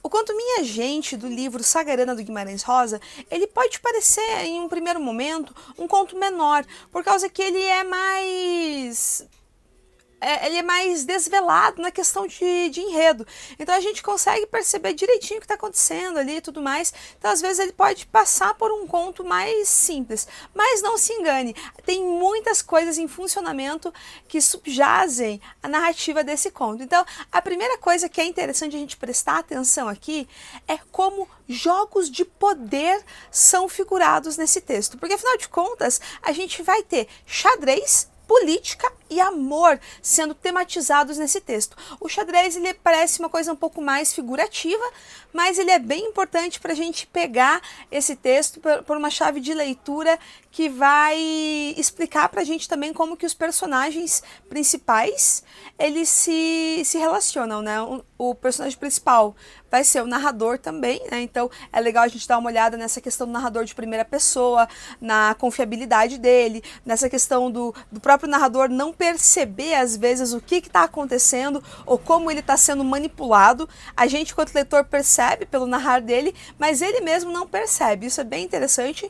O Conto Minha Gente, do livro Sagarana do Guimarães Rosa, ele pode parecer, em um primeiro momento, um conto menor, por causa que ele é mais desvelado na questão de enredo. Então a gente consegue perceber direitinho o que está acontecendo ali e tudo mais. Então às vezes ele pode passar por um conto mais simples. Mas não se engane, tem muitas coisas em funcionamento que subjazem a narrativa desse conto. Então a primeira coisa que é interessante a gente prestar atenção aqui é como jogos de poder são figurados nesse texto. Porque afinal de contas a gente vai ter xadrez, política e amor sendo tematizados nesse texto. O xadrez ele parece uma coisa um pouco mais figurativa, mas ele é bem importante para a gente pegar esse texto por uma chave de leitura que vai explicar para a gente também como que os personagens principais eles se relacionam, né? O personagem principal vai ser o narrador também, né? Então é legal a gente dar uma olhada nessa questão do narrador de primeira pessoa, na confiabilidade dele, nessa questão do próprio narrador não perceber às vezes o que está acontecendo ou como ele está sendo manipulado. A gente, enquanto leitor, percebe pelo narrar dele, mas ele mesmo não percebe. Isso é bem interessante.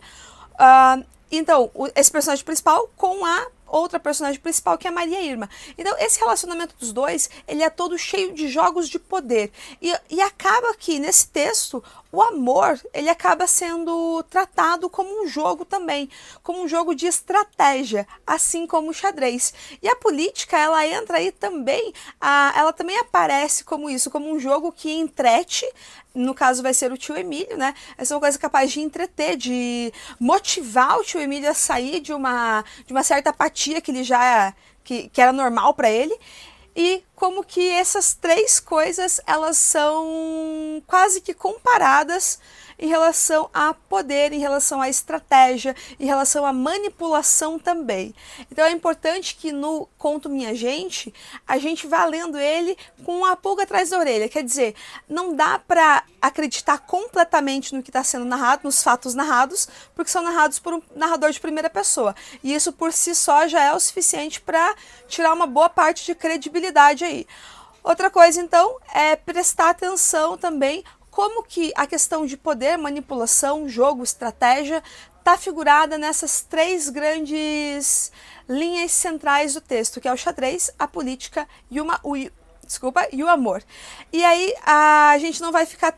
Então, esse personagem principal com a outra personagem principal, que é a Maria Irma. Então, esse relacionamento dos dois, ele é todo cheio de jogos de poder. E acaba que, nesse texto, o amor, ele acaba sendo tratado como um jogo também, como um jogo de estratégia, assim como o xadrez. E a política, ela entra aí também, ela também aparece como isso, como um jogo que entrete, no caso vai ser o tio Emílio, né? Essa é uma coisa capaz de entreter, de motivar o tio Emílio a sair de uma certa apatia que ele já que era normal para ele. E como que essas três coisas elas são quase que comparadas em relação a poder, em relação à estratégia, em relação à manipulação também. Então é importante que no Conto Minha Gente, a gente vá lendo ele com uma pulga atrás da orelha. Quer dizer, não dá para acreditar completamente no que está sendo narrado, nos fatos narrados, porque são narrados por um narrador de primeira pessoa. E isso por si só já é o suficiente para tirar uma boa parte de credibilidade aí. Outra coisa, então, é prestar atenção também como que a questão de poder, manipulação, jogo, estratégia está figurada nessas três grandes linhas centrais do texto, que é o xadrez, a política e o amor. E aí a gente não vai ficar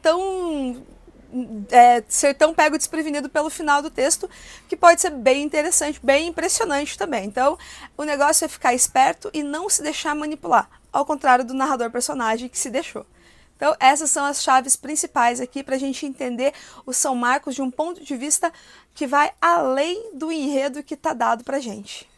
ser tão pego desprevenido pelo final do texto, que pode ser bem interessante, bem impressionante também. Então, o negócio é ficar esperto e não se deixar manipular, ao contrário do narrador personagem que se deixou. Então, essas são as chaves principais aqui para a gente entender o São Marcos de um ponto de vista que vai além do enredo que está dado para a gente.